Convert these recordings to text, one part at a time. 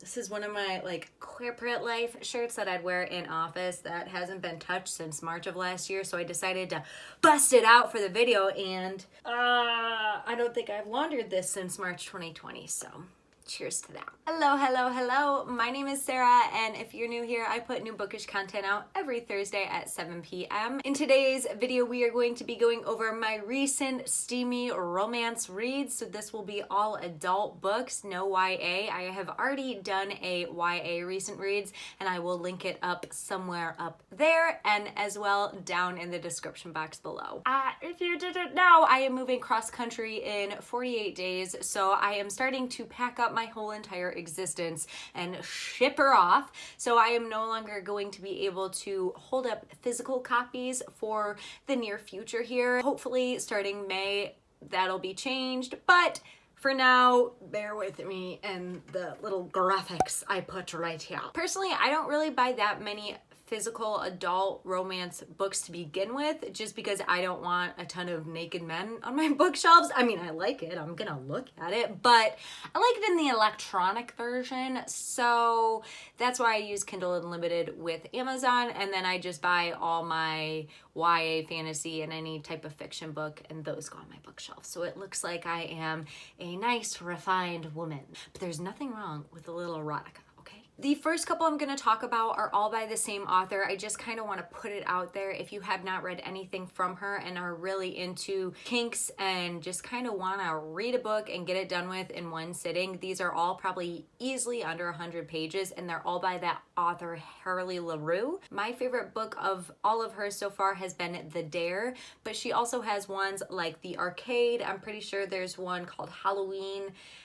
This is one of my like corporate life shirts that I'd wear in office that hasn't been touched since March of last year, so I decided to bust it out for the video, and I don't think I've laundered this since March 2020, so cheers to that. Hello, hello, hello. My name is Sarah, and if you're new here, I put new bookish content out every Thursday at 7 p.m. In today's video, we are going to be going over my recent steamy romance reads. So this will be all adult books, no YA. I have already done a YA recent reads, and I will link it up somewhere up there and as well down in the description box below. If you didn't know, I am moving cross country in 48 days, so I am starting to pack up my whole entire existence and ship her off. So I am no longer going to be able to hold up physical copies for the near future here. Hopefully starting May, that'll be changed, but for now, bear with me and the little graphics I put right here. Personally, I don't really buy that many physical adult romance books to begin with, just because I don't want a ton of naked men on my bookshelves. I mean, I like it, I'm gonna look at it, but I like it in the electronic version, so that's why I use Kindle Unlimited with Amazon, and then I just buy all my YA fantasy and any type of fiction book, and those go on my bookshelf. So it looks like I am a nice, refined woman, but there's nothing wrong with a little erotica. The first couple I'm going to talk about are all by the same author. I just kind of want to put it out there if you have not read anything from her and are really into kinks and just kind of want to read a book and get it done with in one sitting. These are all probably easily under 100 pages, and they're all by that author Harley LaRue. My favorite book of all of hers so far has been The Dare, but she also has ones like The Arcade. I'm pretty sure there's one called Halloween,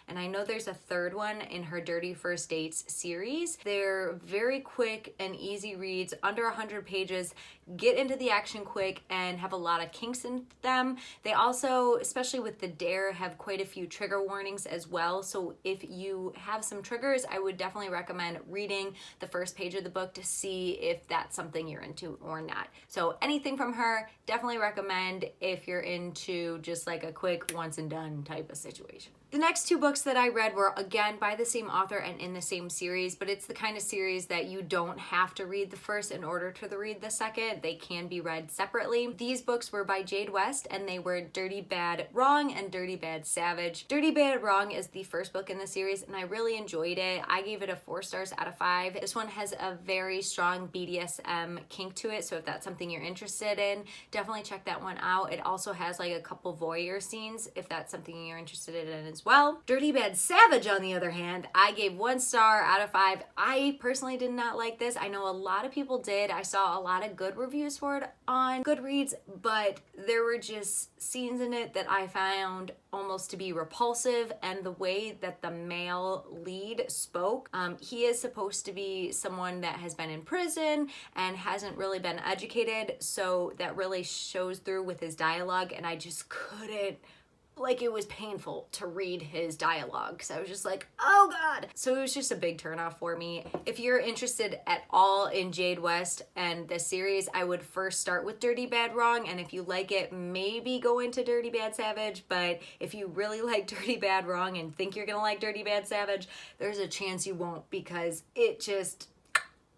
and I know there's a third one in her Dirty First Dates series. They're very quick and easy reads, under 100 pages, get into the action quick, and have a lot of kinks in them. They also, especially with The Dare, have quite a few trigger warnings as well. So if you have some triggers, I would definitely recommend reading the first page of the book to see if that's something you're into or not. So anything from her, definitely recommend if you're into just like a quick once and done type of situation. The next two books that I read were again by the same author and in the same series, but it's the kind of series that you don't have to read the first in order to read the second. They can be read separately. These books were by Jade West, and they were Dirty Bad Wrong and Dirty Bad Savage. Dirty Bad Wrong is the first book in the series, and I really enjoyed it. I gave it a 4 stars out of 5. This one has a very strong BDSM kink to it, so if that's something you're interested in, definitely check that one out. It also has like a couple voyeur scenes if that's something you're interested in as well. Dirty Bad Savage, on the other hand, I gave 1 star out of 5. I personally did not like this. I know a lot of people did. I saw a lot of good reviews for it on Goodreads, but there were just scenes in it that I found almost to be repulsive, and the way that the male lead spoke, he is supposed to be someone that has been in prison and hasn't really been educated, so that really shows through with his dialogue, and I just couldn't, like, it was painful to read his dialogue because I was just like, oh god. So it was just a big turnoff for me. If you're interested at all in Jade West and the series, I would first start with Dirty Bad Wrong, and if you like it, maybe go into Dirty Bad Savage. But if you really like Dirty Bad Wrong and think you're gonna like Dirty Bad Savage, there's a chance you won't, because it just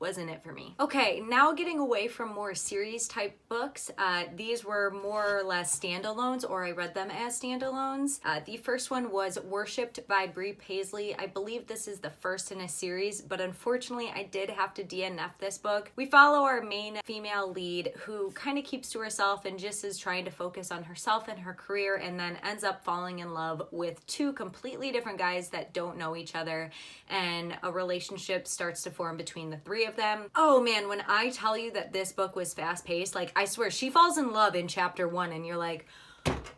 wasn't it for me. Okay, now getting away from more series type books, these were more or less standalones, or I read them as standalones. The first one was Worshipped by Brie Paisley. I believe this is the first in a series, but unfortunately I did have to DNF this book. We follow our main female lead who kind of keeps to herself and just is trying to focus on herself and her career, and then ends up falling in love with 2 completely different guys that don't know each other, and a relationship starts to form between the 3 of them. Oh man, when I tell you that this book was fast-paced, like, I swear, she falls in love in chapter 1 and you're like,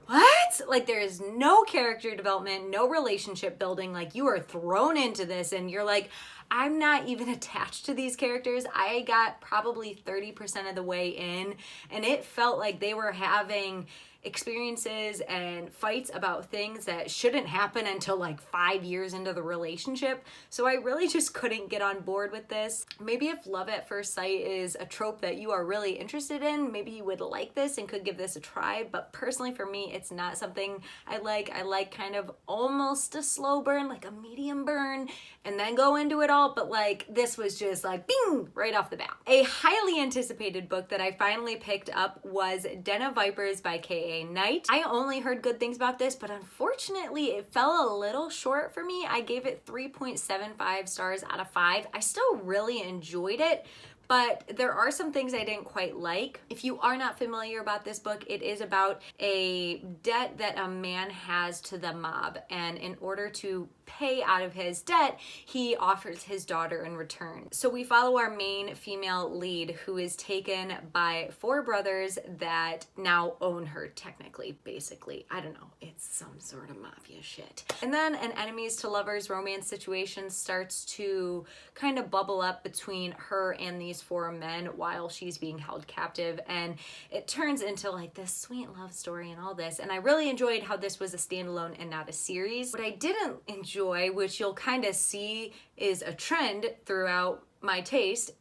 what? Like, there is no character development, no relationship building. Like, you are thrown into this and you're like, I'm not even attached to these characters. I got probably 30% of the way in, and it felt like they were having experiences and fights about things that shouldn't happen until like 5 years into the relationship. So I really just couldn't get on board with this. Maybe if love at first sight is a trope that you are really interested in, maybe you would like this and could give this a try. But personally for me, it's not something I like. I like kind of almost a slow burn, like a medium burn, and then go into it all. But like this was just like bing right off the bat. A highly anticipated book that I finally picked up was Den of Vipers by K.A. Knight. I only heard good things about this, but unfortunately it fell a little short for me. I gave it 3.75 stars out of 5. I still really enjoyed it, but there are some things I didn't quite like. If you are not familiar about this book, it is about a debt that a man has to the mob, and in order to pay out of his debt, he offers his daughter in return. So we follow our main female lead, who is taken by 4 brothers that now own her technically, basically. I don't know, it's some sort of mafia shit. And then an enemies to lovers romance situation starts to kind of bubble up between her and these 4 men while she's being held captive, and it turns into like this sweet love story and all this. And I really enjoyed how this was a standalone and not a series. What I didn't enjoy, which you'll kind of see is a trend throughout my taste,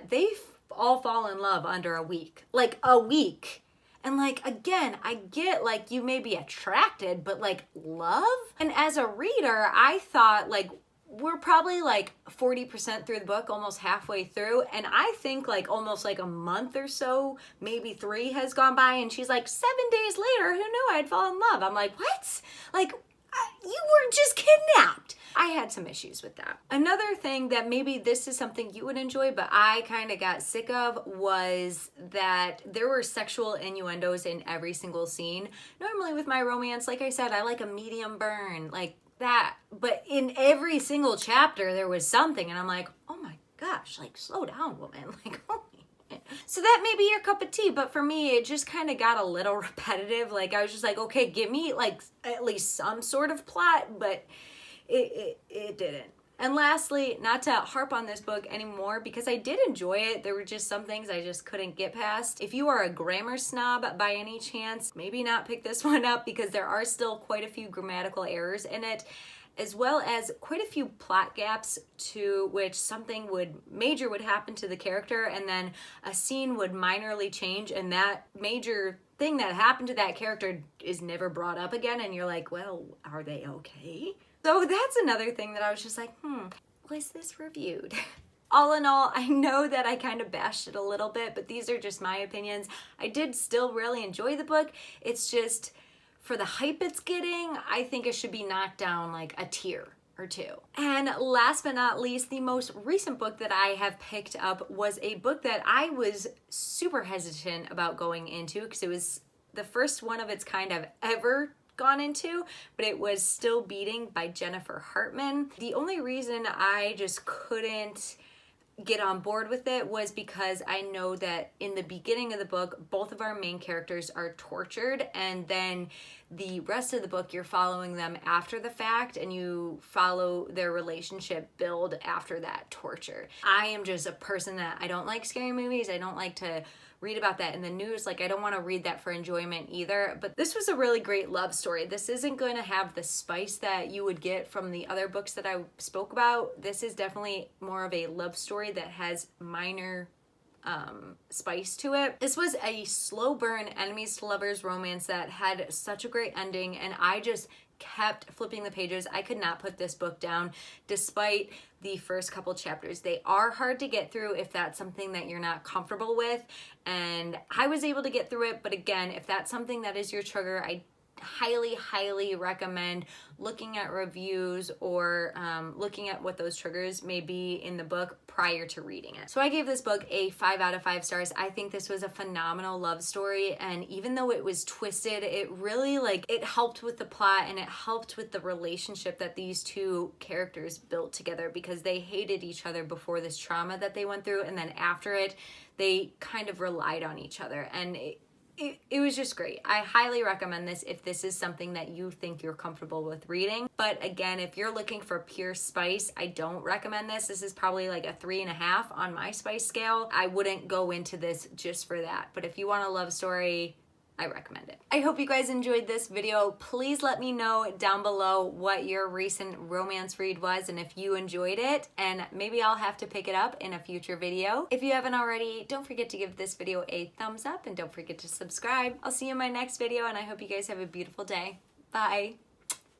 they all fall in love under a week. Like a week. And like, again, I get like you may be attracted, but like love? And as a reader, I thought like we're probably like 40% through the book, almost halfway through. And I think like almost like a month or so, maybe 3 has gone by, and she's like, 7 days later, who knew I'd fall in love? I'm like, what? Like, you were just kidnapped. I had some issues with that. Another thing that maybe this is something you would enjoy, but I kind of got sick of, was that there were sexual innuendos in every single scene. Normally with my romance, like I said, I like a medium burn, like that. But in every single chapter, there was something, and I'm like, oh my gosh, like slow down, woman. Like, oh. So that may be your cup of tea, but for me, it just kind of got a little repetitive. Like, I was just like, okay, give me like at least some sort of plot, but it didn't. And lastly, not to harp on this book anymore, because I did enjoy it, there were just some things I just couldn't get past. If you are a grammar snob by any chance, maybe not pick this one up, because there are still quite a few grammatical errors in it, as well as quite a few plot gaps to which something major would happen to the character, and then a scene would minorly change, and that major thing that happened to that character is never brought up again, and you're like, well, are they okay? So that's another thing that I was just like, was this reviewed? All in all, I know that I kind of bashed it a little bit, but these are just my opinions. I did still really enjoy the book. It's just, for the hype it's getting, I think it should be knocked down like a tier or 2. And last but not least, the most recent book that I have picked up was a book that I was super hesitant about going into, because it was the first one of its kind I've ever gone into, but it was Still Beating by Jennifer Hartman. The only reason I just couldn't get on board with it was because I know that in the beginning of the book, both of our main characters are tortured, and then the rest of the book you're following them after the fact, and you follow their relationship build after that torture. I am just a person that I don't like scary movies. I don't like to read about that in the news. Like, I don't want to read that for enjoyment either. But this was a really great love story. This isn't going to have the spice that you would get from the other books that I spoke about. This is definitely more of a love story that has minor spice to it. This was a slow burn enemies to lovers romance that had such a great ending, and I just kept flipping the pages. I could not put this book down despite the first couple chapters. They are hard to get through if that's something that you're not comfortable with, and I was able to get through it. But again, if that's something that is your trigger, I highly recommend looking at reviews or looking at what those triggers may be in the book prior to reading it. So I gave this book a 5 out of 5 stars. I think this was a phenomenal love story, and even though it was twisted, it really it helped with the plot, and it helped with the relationship that these 2 characters built together, because they hated each other before this trauma that they went through, and then after it they kind of relied on each other, and it was just great. I highly recommend this if this is something that you think you're comfortable with reading. But again, if you're looking for pure spice, I don't recommend this. This is probably like a 3.5 on my spice scale. I wouldn't go into this just for that. But if you want a love story, I recommend it. I hope you guys enjoyed this video. Please let me know down below what your recent romance read was and if you enjoyed it, and maybe I'll have to pick it up in a future video. If you haven't already, don't forget to give this video a thumbs up and don't forget to subscribe. I'll see you in my next video, and I hope you guys have a beautiful day. Bye.